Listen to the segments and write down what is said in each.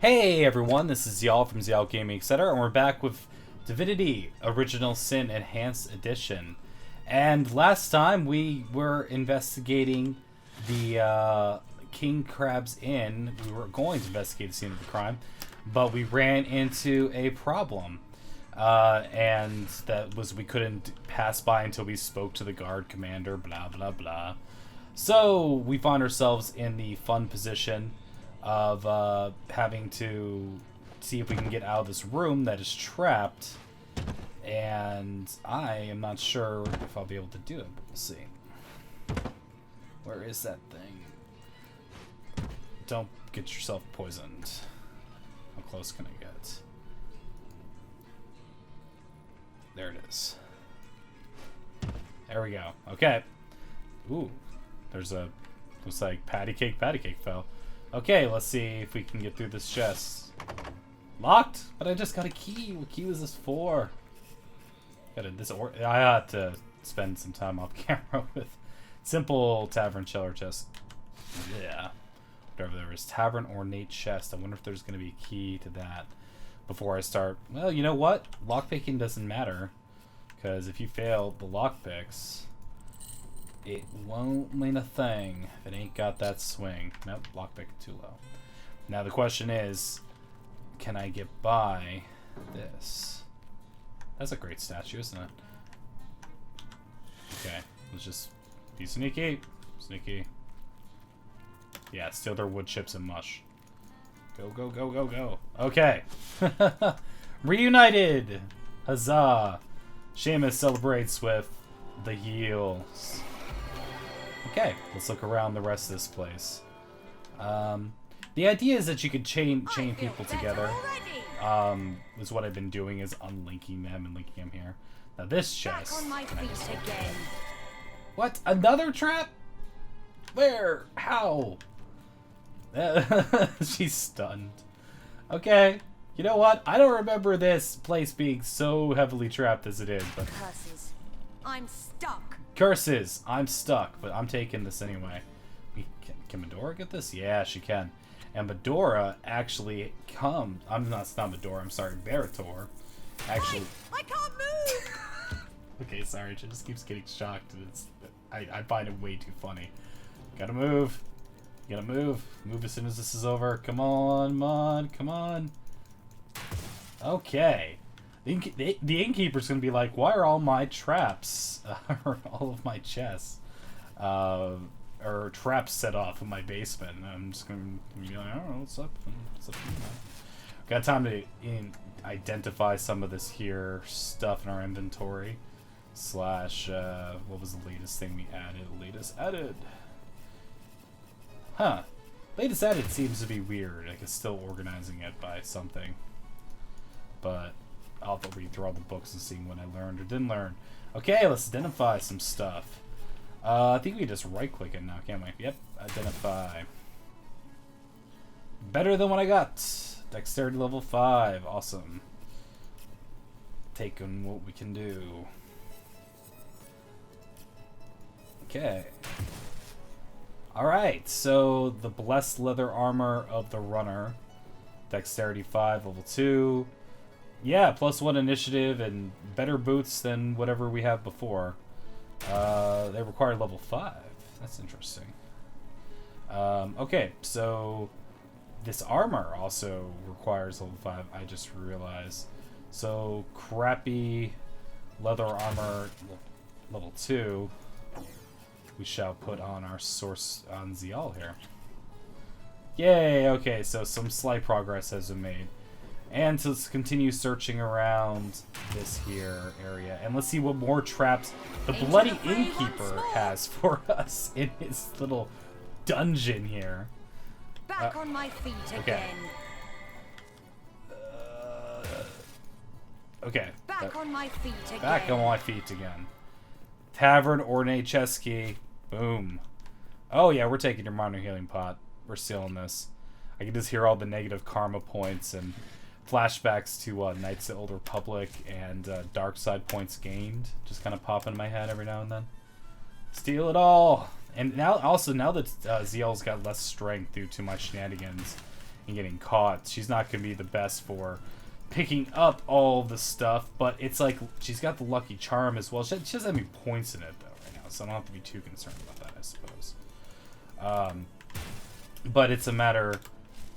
Hey everyone, this is Ziyal from Ziyal Gaming, etc., and we're back with Divinity Original Sin Enhanced Edition. And last time we were investigating the King Crab's Inn. We were going to investigate the scene of the crime, but we ran into a problem. And that was we couldn't pass by until we spoke to the guard commander, blah blah blah. So we found ourselves in the fun position of having to see if we can get out of this room that is trapped, and I am not sure if I'll be able to do it, but we'll see. Where is that thing? Don't get yourself poisoned. How close can I get? There it is. There we go. Okay. Ooh, there's a, looks like patty cake fell. Okay, let's see if we can get through this chest. Locked? But I just got a key. What key was this for? I had to spend some time off camera with simple tavern cellar chest. Yeah. Whatever there is. Tavern ornate chest. I wonder if there's going to be a key to that before I start. Well, you know what? Lockpicking doesn't matter. Because if you fail the lockpicks, it won't mean a thing if it ain't got that swing. Nope, lockpick too low. Now the question is, can I get by this? That's a great statue, isn't it? Okay, let's just be sneaky. Sneaky. Yeah, steal their wood chips and mush. Go, go, go, go, go. Okay. Reunited! Huzzah! Seamus celebrates with the heals. Okay, let's look around the rest of this place. The idea is that you could chain people together. Is what I've been doing, is unlinking them and linking them here. Now this chest. Back on my feet again. What? Another trap? Where? How? She's stunned. Okay. You know what? I don't remember this place being so heavily trapped as it is, but Curses. I'm stuck. curses! I'm stuck, but I'm taking this anyway. Can Medora get this? Yeah, she can. And Medora actually comes. It's not Medora, I'm sorry, Barator. Actually. I can't move! Okay, sorry, she just keeps getting shocked. I find it way too funny. Gotta move. You gotta move. Move as soon as this is over. Come on, come on, come on. Okay. The innkeeper's gonna be like, why are all my traps, or all of my chests, or traps set off in my basement? And I'm just gonna be like, I don't know, what's up? What's up? Got time to identify some of this here stuff in our inventory. Slash, what was the latest thing we added? Latest added. Huh. Latest added seems to be weird. Like it's still organizing it by something. But I'll have to read through all the books and see what I learned or didn't learn. Okay, let's identify some stuff. I think we can just right-click it now, can't we? Yep, identify. Better than what I got. Dexterity level 5. Awesome. Taking what we can do. Okay. Alright, so the blessed leather armor of the runner. Dexterity 5, level 2. Yeah, +1 initiative and better boots than whatever we have before. They require level 5. That's interesting. Okay, so this armor also requires level 5. I just realized. So crappy leather armor level 2. We shall put on our source on Ziyal here. Yay! Okay, so some slight progress has been made. And so let's continue searching around this here area. And let's see what more traps the bloody innkeeper has for us in his little dungeon here. Back on my feet again. Okay. Back on my feet again. Back on my feet again. Tavern ornate chest key. Boom. Oh yeah, we're taking your minor healing pot. We're stealing this. I can just hear all the negative karma points and flashbacks to Knights of the Old Republic and dark side points gained just kind of pop in my head every now and then. Steal it all! And now that Ziyal's got less strength due to my shenanigans and getting caught. She's not going to be the best for picking up all the stuff, but it's like she's got the lucky charm as well. She doesn't have any points in it, though, right now, so I don't have to be too concerned about that, I suppose. But it's a matter...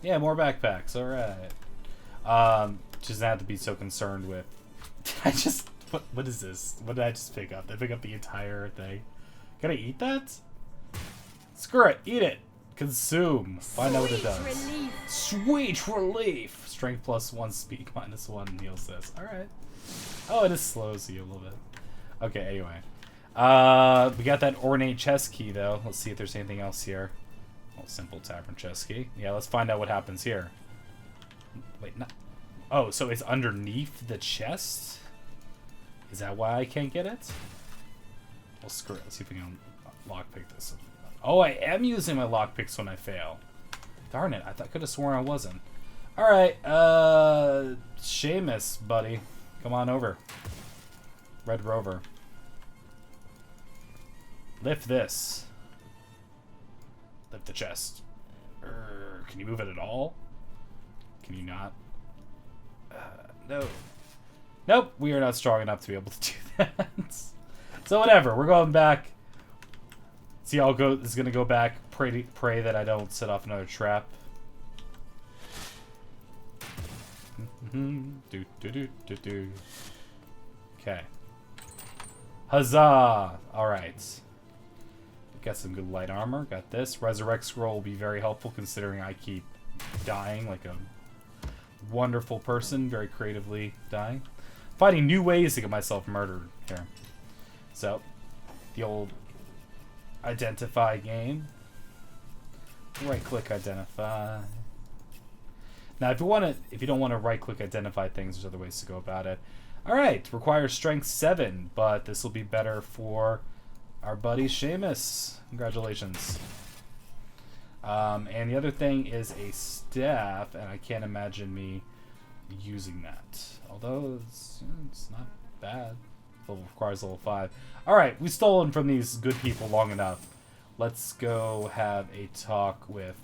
Yeah, more backpacks, alright. She doesn't have to be so concerned with... What is this? What did I just pick up? Did I pick up the entire thing? Can I eat that? Screw it. Eat it. Consume. Find out what it does. Relief. Sweet relief. Strength +1, speed -1, heals this. Alright. Oh, it just slows you a little bit. Okay, anyway. We got that ornate chest key, though. Let's see if there's anything else here. Oh, simple tavern chest key. Yeah, let's find out what happens here. Wait, no. Oh, so it's underneath the chest? Is that why I can't get it? Well, screw it. Let's see if we can lockpick this. Oh, I am using my lockpicks when I fail. Darn it. I could have sworn I wasn't. Alright, Seamus, buddy. Come on over. Red Rover. Lift this. Lift the chest. Can you move it at all? Can you not? No. Nope, we are not strong enough to be able to do that. So whatever, we're going back. Ziyal is gonna go back. Pray that I don't set off another trap. Okay. Huzzah! Alright. Got some good light armor. Got this. Resurrect Scroll will be very helpful considering I keep dying like a wonderful person. Very creatively dying. Finding new ways to get myself murdered here. So, the old identify game. Right click identify. Now if you don't want to right click identify things, there's other ways to go about it. Alright, requires strength 7, but this will be better for our buddy Seamus. Congratulations. And the other thing is a staff, and I can't imagine me using that. Although it's not bad. It requires level 5. Alright, we've stolen from these good people long enough. Let's go have a talk with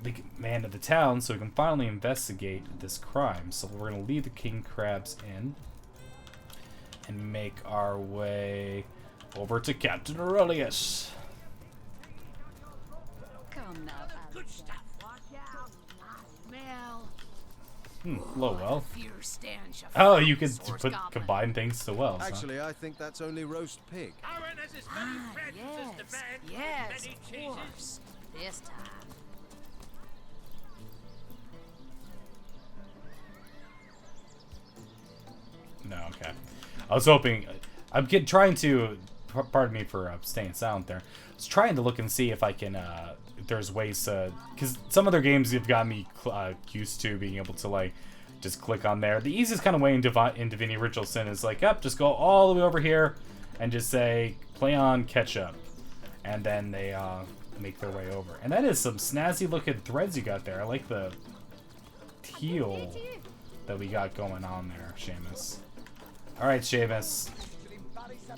the man of the town so we can finally investigate this crime. So we're going to leave the king crabs in and make our way over to Captain Aurelius. Come now, good stuff. Watch out. Smell. Well. Fierce stench of Oh, you could Source put goblin. combine things so well. Actually, I think that's only roast pig. Yes, of course. This time. No, okay. I was hoping. I'm trying to. Pardon me for staying silent there. I was trying to look and see if I can. If there's ways to. Because some other games have got me used to being able to like just click on there. The easiest kind of way in Divinity Original Sin is like, up, just go all the way over here and just say play on catch up, and then they make their way over. And that is some snazzy looking threads you got there. I like the teal that we got going on there, Seamus. All right, Seamus.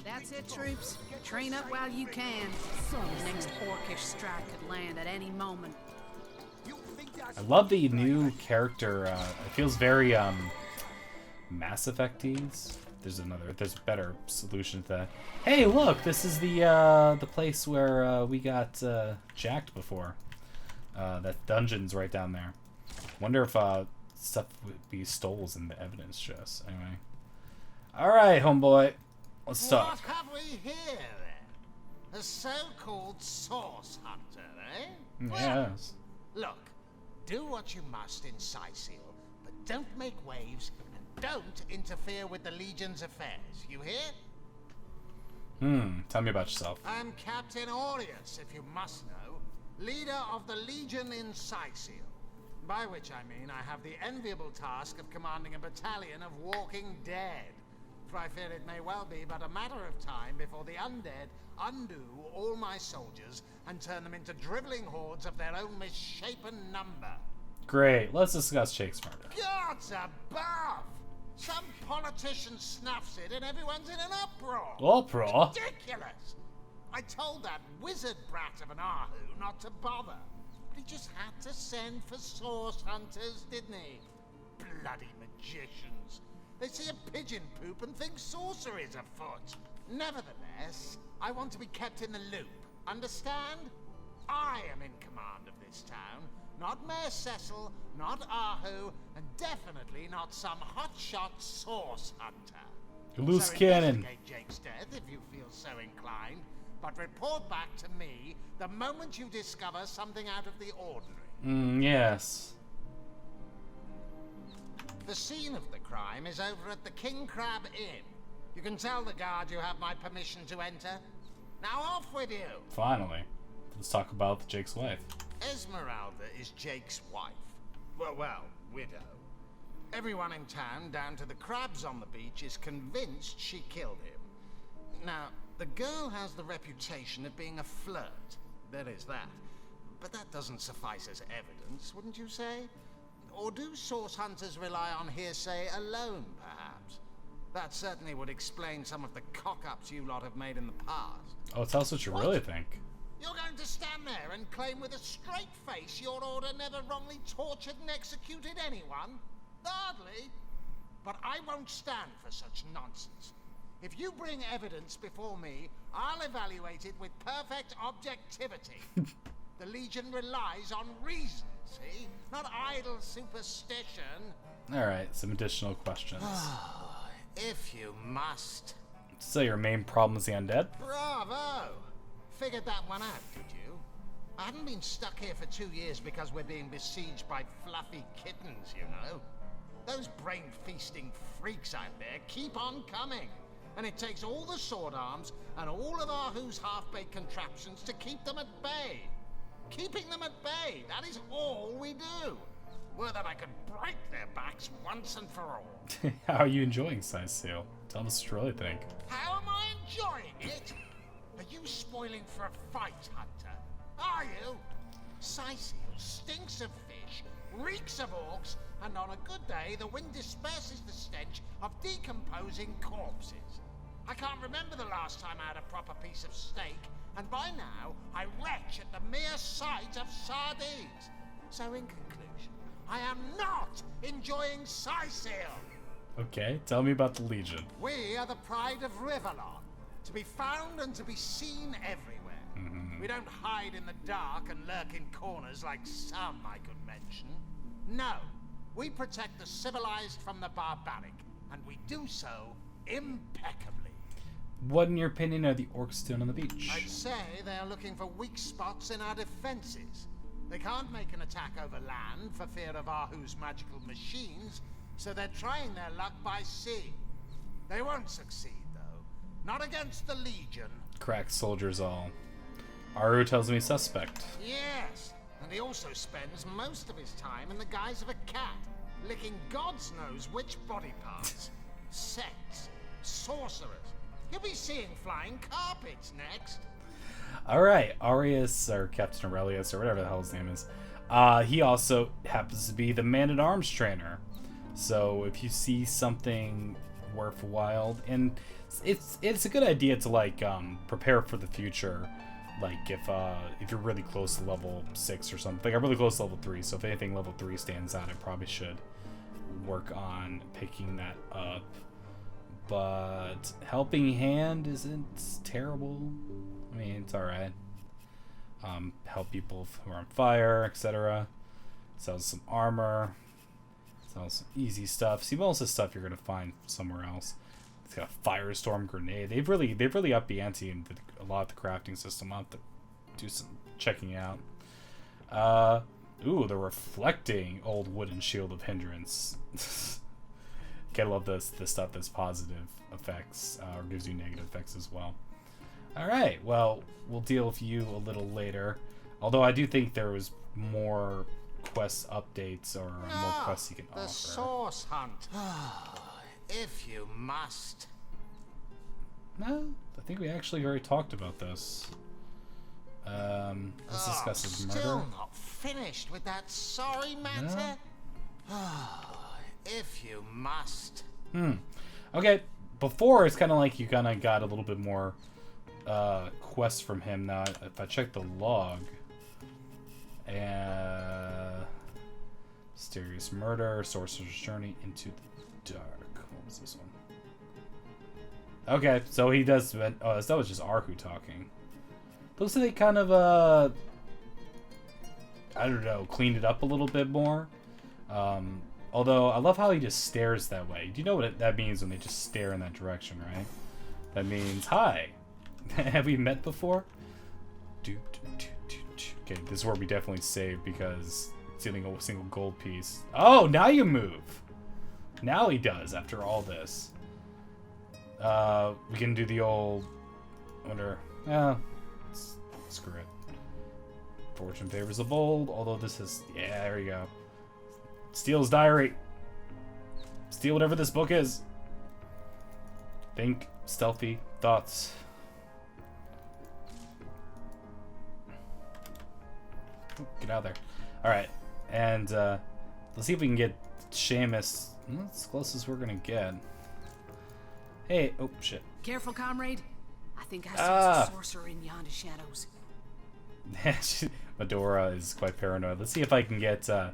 That's it, troops. Train up while you can. The next orcish strike could land at any moment. I love the new character. It feels very Mass Effect-y. There's a better solution to that. Hey, look, this is the place where we got jacked before. That dungeon's right down there. Wonder if stuff would be stolen in the evidence chest. Anyway. All right, homeboy. Let's talk. What have we here, then? A so-called source hunter, eh? Yes. Look, do what you must in Sightseal, but don't make waves and don't interfere with the Legion's affairs. You hear? Tell me about yourself. I'm Captain Aureus, if you must know, leader of the Legion in Sightseal. By which I mean I have the enviable task of commanding a battalion of walking dead. For I fear it may well be but a matter of time before the undead undo all my soldiers and turn them into dribbling hordes of their own misshapen number. Great. Let's discuss Shakespeare. Gods above! Some politician snuffs it and everyone's in an uproar. Uproar? Ridiculous! I told that wizard brat of an Ahu not to bother. He just had to send for source hunters, didn't he? Bloody magicians. They see a pigeon poop and think sorcery's afoot. Nevertheless, I want to be kept in the loop. Understand? I am in command of this town. Not Mayor Cecil, not Ahu, and definitely not some hotshot source hunter. Loose cannon. Investigate Jake's death if you feel so inclined, but report back to me the moment you discover something out of the ordinary. Yes. The scene of the crime is over at the King Crab Inn. You can tell the guard you have my permission to enter. Now off with you! Finally. Let's talk about Jake's wife. Esmeralda is Jake's wife. Well, widow. Everyone in town, down to the crabs on the beach, is convinced she killed him. Now, the girl has the reputation of being a flirt. There is that. But that doesn't suffice as evidence, wouldn't you say? Or do source hunters rely on hearsay alone, perhaps? That certainly would explain some of the cock-ups you lot have made in the past. Oh, tell us what you really think. You're going to stand there and claim with a straight face your order never wrongly tortured and executed anyone? Hardly. But I won't stand for such nonsense. If you bring evidence before me, I'll evaluate it with perfect objectivity. The Legion relies on reason, see? Not idle superstition. Alright, some additional questions. If you must. So your main problem is the undead? Bravo! Figured that one out, did you? I haven't been stuck here for 2 years because we're being besieged by fluffy kittens, you know. Those brain-feasting freaks out there keep on coming. And it takes all the sword arms and all of Ahu's half-baked contraptions to keep them at bay. Keeping them at bay, that is all we do. Were that I could break their backs once and for all. How are you enjoying Seal? Tell us what you really think. How am I enjoying it? Are you spoiling for a fight, Hunter? Are you? Seal stinks of fish, reeks of orcs, and on a good day, the wind disperses the stench of decomposing corpses. I can't remember the last time I had a proper piece of steak, and by now, I retch at the mere sight of sardines. So in conclusion, I am not enjoying Seal. Okay, tell me about the Legion. We are the pride of Riverlon, to be found and to be seen everywhere. We don't hide in the dark and lurk in corners like some I could mention. No, we protect the civilized from the barbaric, and we do so impeccably. What, in your opinion, are the orcs doing on the beach? I'd say they are looking for weak spots in our defenses. They can't make an attack over land for fear of Ahu's magical machines, so they're trying their luck by sea. They won't succeed, though. Not against the Legion. Crack soldiers all. Aru tells me suspect. Yes, and he also spends most of his time in the guise of a cat, licking God's knows which body parts. Sects, sorcerers. You'll be seeing flying carpets next. Alright, Arius, or Captain Aurelius, or whatever the hell his name is, he also happens to be the man-at-arms trainer. So if you see something worthwhile, and it's a good idea to, like, prepare for the future. Like, if you're really close to level 6 or something. Like, I'm really close to level 3, so if anything level 3 stands out, I probably should work on picking that up. But Helping Hand isn't terrible. I mean, it's alright. Help people who are on fire, etc. Sells some armor. Sells some easy stuff. See, most of the stuff you're gonna find somewhere else. It's got a firestorm grenade. They've really upped the ante in a lot of the crafting system. I'll have to do some checking out. Ooh, the reflecting old wooden shield of hindrance. Gotta love the stuff that's positive effects, or gives you negative effects as well. Alright, well, we'll deal with you a little later. Although I do think there was more quest updates or more quests you can offer. The source hunt. If you must. No, I think we actually already talked about this. Let's discuss his murder. Still not finished with that sorry matter? If you must. Okay, before it's kind of like you kind of got a little bit more quests from him. Now, if I check the log, Mysterious Murder, Sorcerer's Journey into the Dark. What was this one? Okay, so he does. Oh, that was just Arhu talking. Looks like they kind of I don't know, cleaned it up a little bit more. Although I love how he just stares that way. Do you know what that means when they just stare in that direction, right? That means hi. Have we met before? Okay, this is where we definitely save because stealing a single gold piece. Oh, now you move. Now he does after all this. We can do the old. I wonder. Yeah, screw it. Fortune favors the bold. Although this is. Yeah, there you go. Steal's diary. Steal whatever this book is. Think stealthy thoughts. Get out of there. Alright. And let's see if we can get Seamus. That's as close as we're gonna get. Hey, oh shit. Careful, comrade. I think I sense a sorcerer in yonder shadows. Medora is quite paranoid. Let's see if I can get no,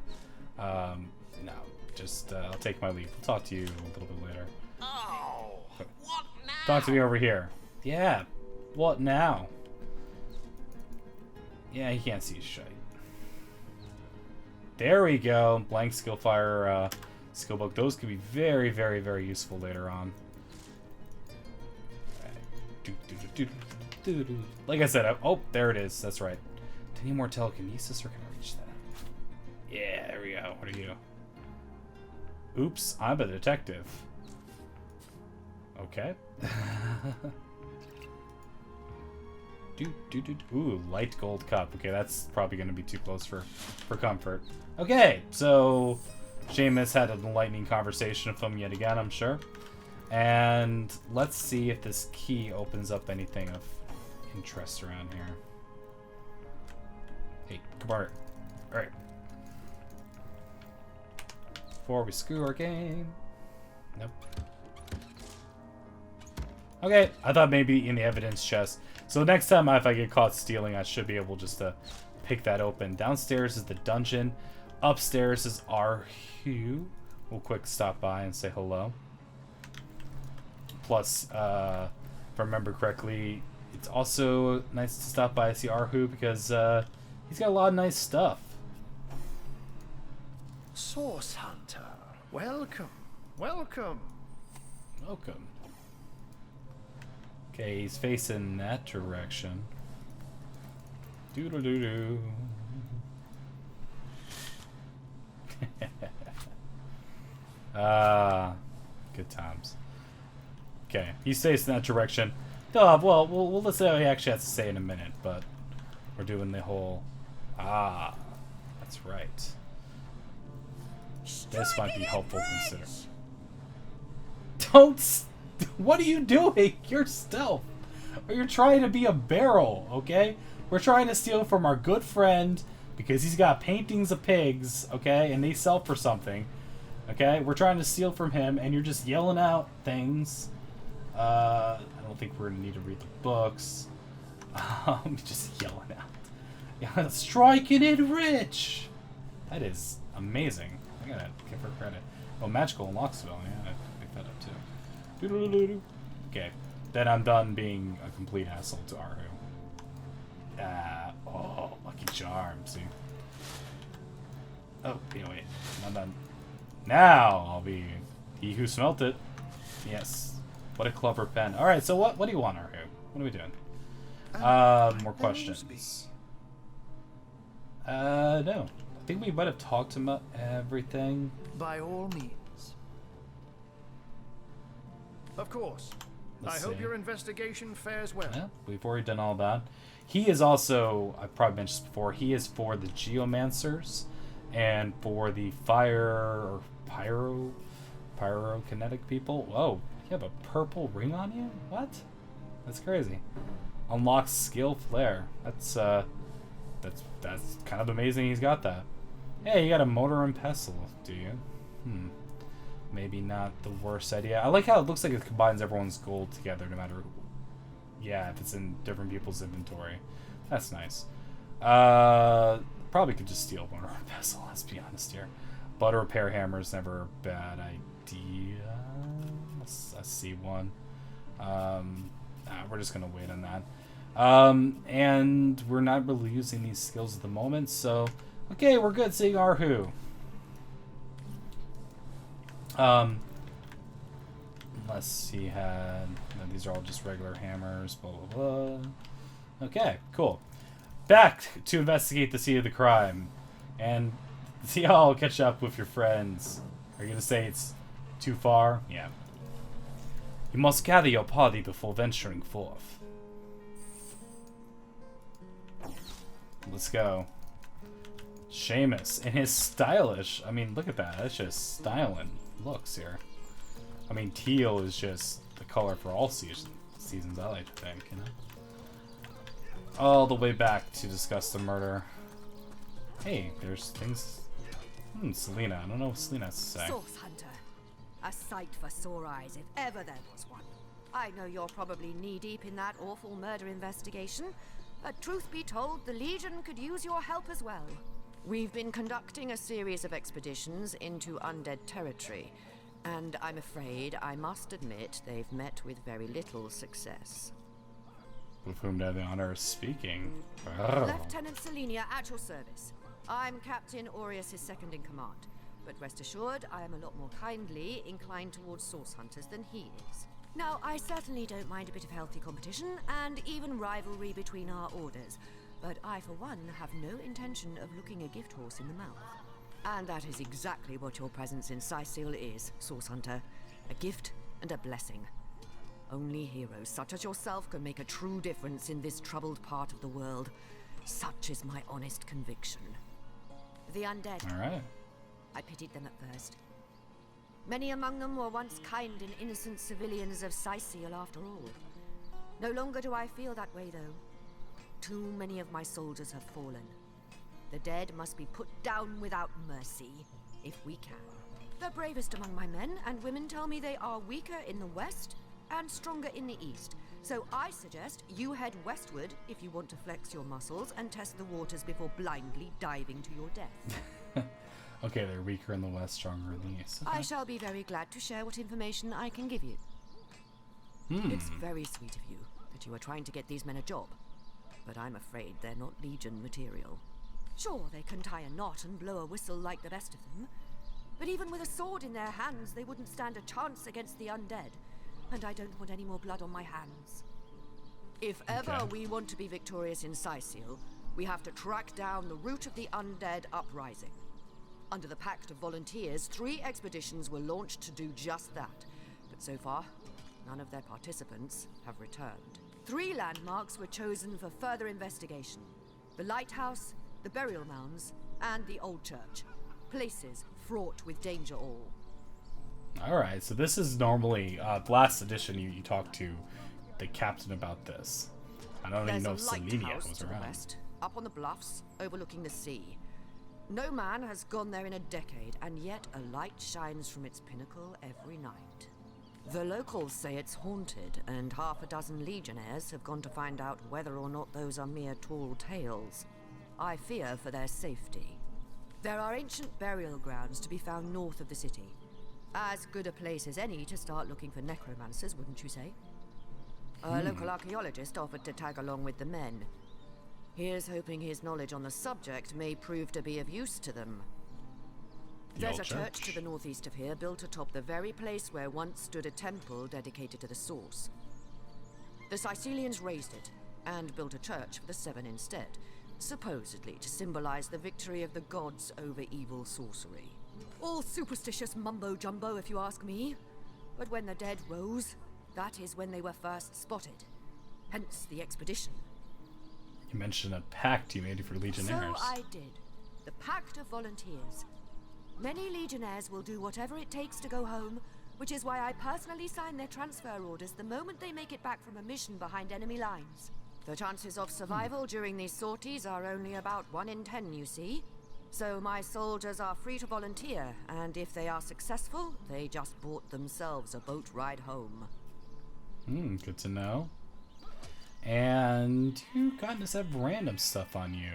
just I'll take my leave. We'll talk to you a little bit later. Oh, what now? Talk to me over here. Yeah. What now? Yeah, he can't see shite. There we go. Blank skill fire skill book. Those could be very, very, very useful later on. Like I said, oh, there it is. That's right. Do you need more telekinesis or can I reach that? Yeah, there we go. What are you? Oops, I'm a detective. Okay. Ooh, light gold cup. Okay, that's probably going to be too close for comfort. Okay, so Seamus had an enlightening conversation with him yet again, I'm sure. And let's see if this key opens up anything of interest around here. Hey, come on. Alright. Before we screw our game. Nope. Okay, I thought maybe in the evidence chest. So next time if I get caught stealing, I should be able just to pick that open. Downstairs is the dungeon. Upstairs is Arhu. We'll quick stop by and say hello. Plus, if I remember correctly, it's also nice to stop by and see Arhu because he's got a lot of nice stuff. Source Hunter, welcome, welcome. Welcome. Okay, he's facing that direction. Doodle-doo-doo. Good times. Okay, he's facing that direction. Well, let's see what he actually has to say in a minute, but we're doing the whole... that's right. This might be helpful consider. Don't... What are you doing? You're stealth. Or you're trying to be a barrel, okay? We're trying to steal from our good friend because he's got paintings of pigs, okay? And they sell for something, okay? We're trying to steal from him, and you're just yelling out things. I don't think we're going to need to read the books. Just yelling out. Yeah, striking it rich! That is amazing. I gotta give her credit. Oh, magical unlock spell. Yeah, I picked that up too. Okay, then I'm done being a complete asshole to Arhu. Oh, lucky charm, see? Oh, wait, I'm done. Now I'll be he who smelt it. Yes, what a clever pen. Alright, so what do you want, Arhu? What are we doing? More questions. No. I think we might have talked about everything. By all means. Of course. I hope your investigation fares well. Yeah, we've already done all that. He is also, I probably mentioned this before, he is for the Geomancers and for the fire or pyrokinetic people. Whoa, you have a purple ring on you? What? That's crazy. Unlocks skill flare. That's kind of amazing he's got that. Hey, you got a mortar and pestle, do you? Maybe not the worst idea. I like how it looks like it combines everyone's gold together, no matter... Yeah, if it's in different people's inventory. That's nice. probably could just steal one or a vessel, let's be honest here. But a repair hammer is never a bad idea. I see one. We're just gonna wait on that. And we're not really using these skills at the moment, so okay, we're good seeing Arhu. Unless he had... No, these are all just regular hammers, blah, blah, blah. Okay, cool. Back to investigate the scene of the crime. And see y'all catch up with your friends. Are you going to say it's too far? Yeah. You must gather your party before venturing forth. Let's go. Seamus, in his stylish... I mean, look at that. That's just styling looks here. I mean, teal is just the color for all seasons, I like to think, you know? All the way back to discuss the murder. Hey, there's things... Selena. I don't know what Selena has to say. Source Hunter. A sight for sore eyes, if ever there was one. I know you're probably knee-deep in that awful murder investigation, but truth be told, the Legion could use your help as well. We've been conducting a series of expeditions into undead territory, and I'm afraid I must admit they've met with very little success. With whom do I have the honor of speaking? Lieutenant Selenia, at your service. I'm Captain Aureus' second in command, but rest assured I am a lot more kindly inclined towards source hunters than he is. Now, I certainly don't mind a bit of healthy competition, and even rivalry between our orders, but I, for one, have no intention of looking a gift horse in the mouth. And that is exactly what your presence in Sicil is, Source Hunter. A gift and a blessing. Only heroes such as yourself can make a true difference in this troubled part of the world. Such is my honest conviction. The undead. All right. I pitied them at first. Many among them were once kind and innocent civilians of Sicil after all. No longer do I feel that way, though. Too many of my soldiers have fallen. The dead must be put down without mercy, if we can. The bravest among my men and women tell me they are weaker in the west and stronger in the east. So I suggest you head westward if you want to flex your muscles and test the waters before blindly diving to your death. Okay, they're weaker in the west, stronger in the east. Okay. I shall be very glad to share what information I can give you. It's very sweet of you that you are trying to get these men a job, but I'm afraid they're not Legion material. Sure, they can tie a knot and blow a whistle like the best of them, but even with a sword in their hands, they wouldn't stand a chance against the undead, and I don't want any more blood on my hands. If ever we want to be victorious in Sicil, we have to track down the root of the undead uprising. Under the Pact of Volunteers, 3 expeditions were launched to do just that, but so far, none of their participants have returned. 3 landmarks were chosen for further investigation: the lighthouse, the burial mounds, and the old church. Places fraught with danger all. Alright, so this is normally, the last edition you talked to the captain about this. I don't even know if Selenia was to the around. west, up on the bluffs, overlooking the sea. No man has gone there in a decade, and yet a light shines from its pinnacle every night. The locals say it's haunted, and half a dozen legionnaires have gone to find out whether or not those are mere tall tales. I fear for their safety. There are ancient burial grounds to be found north of the city. As good a place as any to start looking for necromancers, wouldn't you say? A local archaeologist offered to tag along with the men. Here's hoping his knowledge on the subject may prove to be of use to them. There's a church to the northeast of here, built atop the very place where once stood a temple dedicated to the source. The Sicilians razed it, and built a church for the 7 instead, supposedly to symbolize the victory of the gods over evil sorcery. All superstitious mumbo-jumbo, if you ask me. But when the dead rose, that is when they were first spotted. Hence the expedition. You mentioned a pact you made for legionnaires. So I did. The Pact of Volunteers. Many legionnaires will do whatever it takes to go home, which is why I personally sign their transfer orders the moment they make it back from a mission behind enemy lines. The chances of survival during these sorties are only about 1 in 10, you see. So my soldiers are free to volunteer, and if they are successful, they just bought themselves a boat ride home. Good to know. And you kind of have random stuff on you.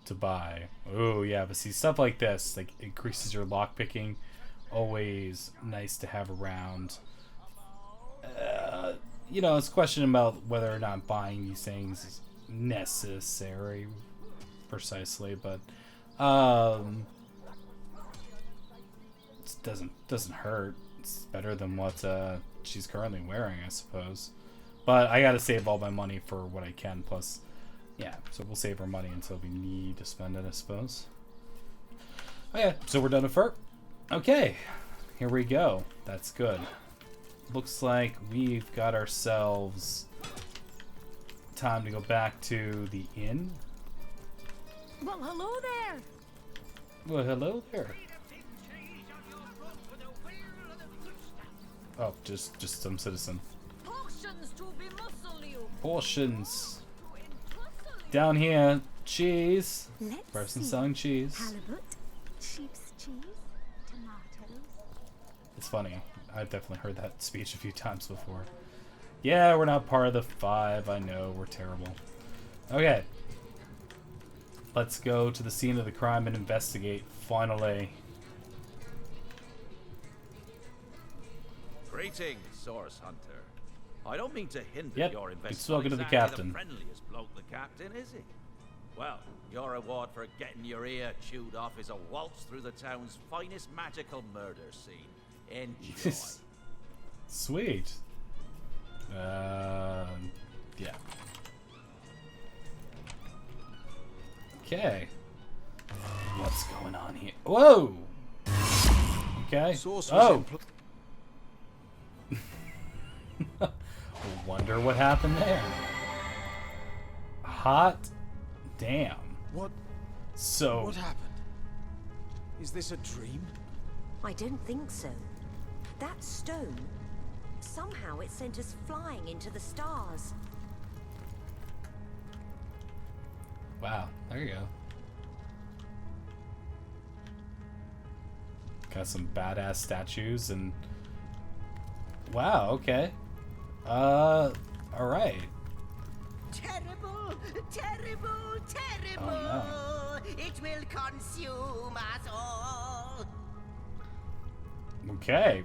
to buy. Oh yeah, but see, stuff like this, like, increases your lock picking. Always nice to have around. You know, it's a question about whether or not buying these things is necessary, precisely, but it doesn't hurt. It's better than what she's currently wearing, I suppose. But I gotta save all my money for what I can. Plus, yeah, so we'll save our money until we need to spend it, I suppose. Oh yeah, so we're done with fur. Okay, here we go. That's good. Looks like we've got ourselves time to go back to the inn. Well, hello there. Well, hello there. Oh, just some citizen. Portions to bemuscle you. Portions. Down here, cheese. Let's Person see. selling cheese. Halibut, sheep's cheese, tomatoes. It's funny. I've definitely heard that speech a few times before. Yeah, we're not part of the 5. I know, we're terrible. Okay. Let's go to the scene of the crime and investigate, finally. Greetings, Source Hunter. I don't mean to hinder Yep, your you've investigation. spoken to the Exactly captain. The friendliest bloke, the captain, is he? Well, your reward for getting your ear chewed off is a waltz through the town's finest magical murder scene. Enjoy. Sweet. Yeah. Okay. What's going on here? Whoa! Okay. Source was Oh! Wonder what happened there. Hot damn. What So, happened? Is this a dream? I don't think so. That stone, somehow it sent us flying into the stars. wow, there you go. Got some badass statues and wow, okay. Alright. Terrible, terrible, terrible. Oh, It will consume us all. Okay.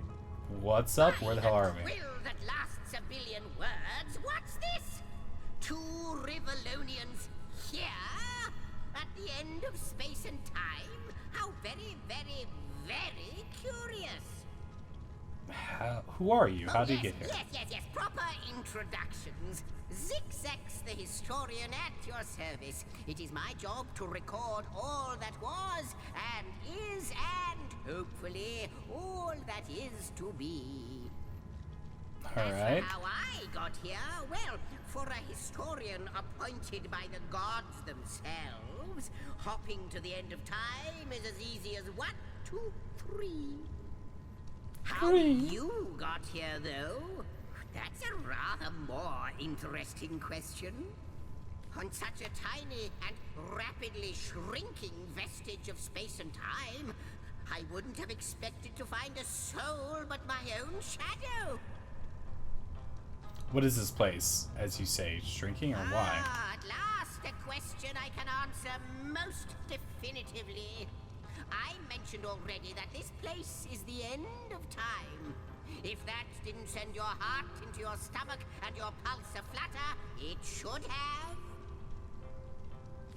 What's up? Where the hell are we? Will that lasts a billion words. What's this? 2 Rivalonians here? At the end of space and time? How very, very, very curious. Who are you? How Oh, did you yes, get here? Yes. Proper introductions. Zigzax the historian at your service. It is my job to record all that was and is and hopefully all that is to be. As Alright. for how I got here, well, for a historian appointed by the gods themselves, hopping to the end of time is as easy as 1, 2, 3. How you got here, though? That's a rather more interesting question. On such a tiny and rapidly shrinking vestige of space and time, I wouldn't have expected to find a soul but my own shadow. What is this place? As you say, shrinking or why? Ah, at last a question I can answer most definitively. I mentioned already that this place is the end of time. If that didn't send your heart into your stomach and your pulse a-flutter, it should have.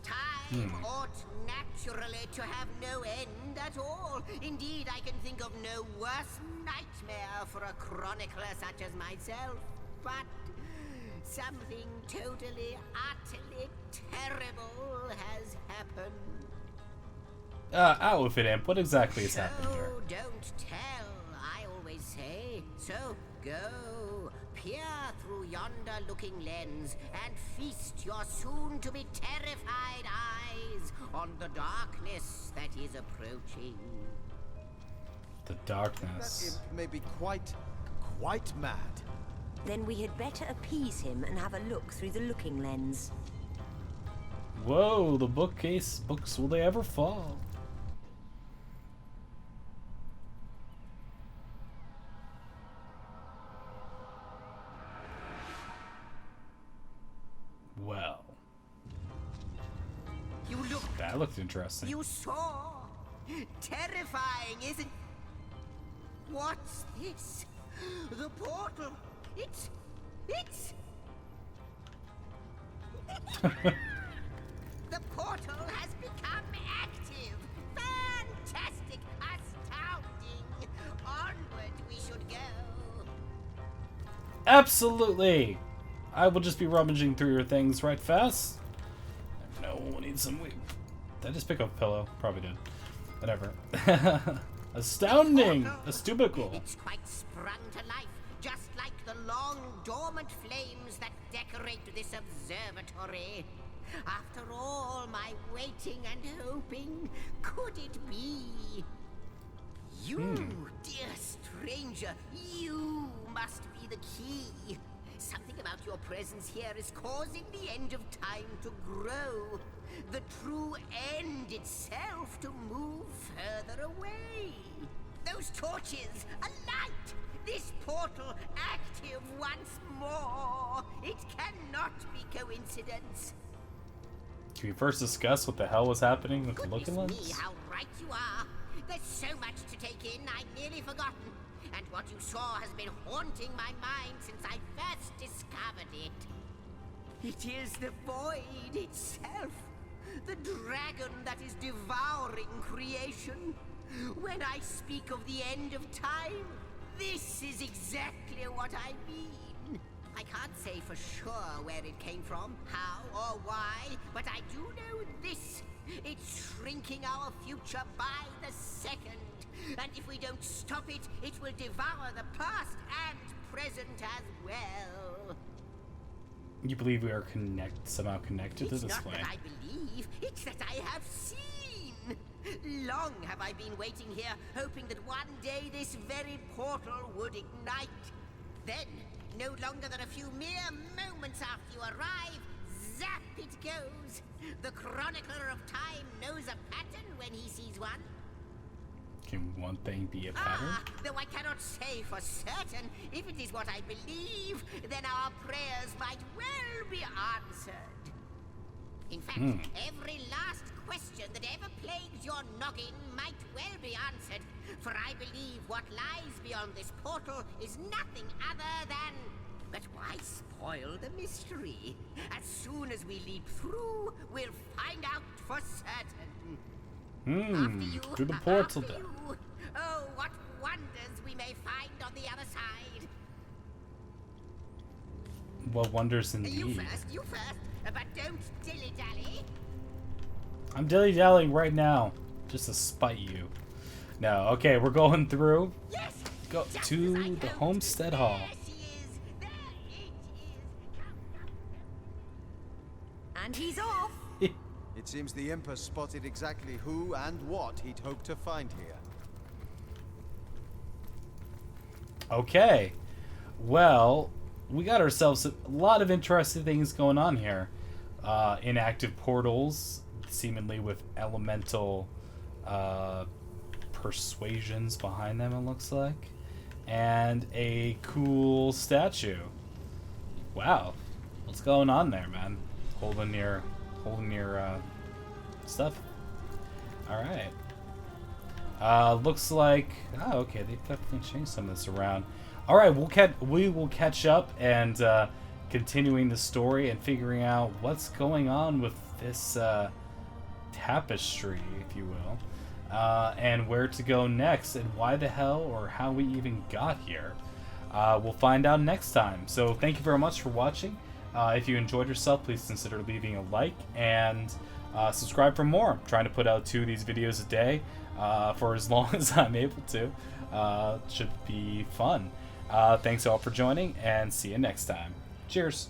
Time ought naturally to have no end at all. Indeed, I can think of no worse nightmare for a chronicler such as myself. But something totally, utterly terrible has happened. Out with it, Imp. What exactly is happening here? So don't tell, I always say. So go, peer through yonder looking lens, and feast your soon-to-be terrified eyes on the darkness that is approaching. The That darkness. imp may be quite mad. Then we had better appease him and have a look through the looking lens. Whoa, the bookcase. Books, will they ever fall? Well, You look that That looked interesting. You saw? Terrifying, isn't... What's this? The portal. It's... The portal has become active. Fantastic. Astounding. Onward we should go. Absolutely. I will just be rummaging through your things right fast. No, we'll need some... Did I just pick up a pillow? Probably did. Whatever. Astounding! Astubical. It's quite sprung to life, just like the long dormant flames that decorate this observatory. After all my waiting and hoping, could it be? You, dear stranger, you must be the key. Something about your presence here is causing the end of time to grow. The true end itself to move further away. Those torches, a light! This portal active once more! It cannot be coincidence. Can we first discuss what the hell was happening with the looking Goodness lens? me, how right you are. There's so much to take in, I'd nearly forgotten. And what you saw has been haunting my mind since I first discovered it. It is the void itself. The dragon that is devouring creation. When I speak of the end of time, this is exactly what I mean. I can't say for sure where it came from, how or why, but I do know this. It's shrinking our future by the second. And if we don't stop it, it will devour the past and present as well. You believe we are somehow connected to this It's way? not that I believe, it's that I have seen. Long have I been waiting here, hoping that one day this very portal would ignite. Then, no longer than a few mere moments after you arrive, zap it goes. The chronicler of time knows a pattern when he sees one. Can one thing be a pattern? Though I cannot say for certain, if it is what I believe, then our prayers might well be answered. In fact, every last question that ever plagues your noggin might well be answered, for I believe what lies beyond this portal is nothing other than... But why spoil the mystery? As soon as we leap through, we'll find out for certain. Through the portal then. Oh, what wonders we may find on the other side. What wonders indeed. You first, but don't dilly-dally. I'm dilly-dallying right now, just to spite you. No, okay, we're going through. Yes, Go to the Homestead Hall. There she is. There it is. And he's off. It seems the Imp has spotted exactly who and what he'd hoped to find here. Okay, well, we got ourselves a lot of interesting things going on here. Inactive portals, seemingly with elemental persuasions behind them, it looks like. And a cool statue. Wow, what's going on there, man? Holding your stuff. All right. Looks like okay, they've definitely changed some of this around. All right, we will catch up and continuing the story and figuring out what's going on with this tapestry, if you will, and where to go next and why the hell or how we even got here. We'll find out next time. So thank you very much for watching. If you enjoyed yourself, please consider leaving a like and subscribe for more. I'm trying to put out 2 of these videos a day for as long as I'm able to. Should be fun. Thanks all for joining, and see you next time. Cheers.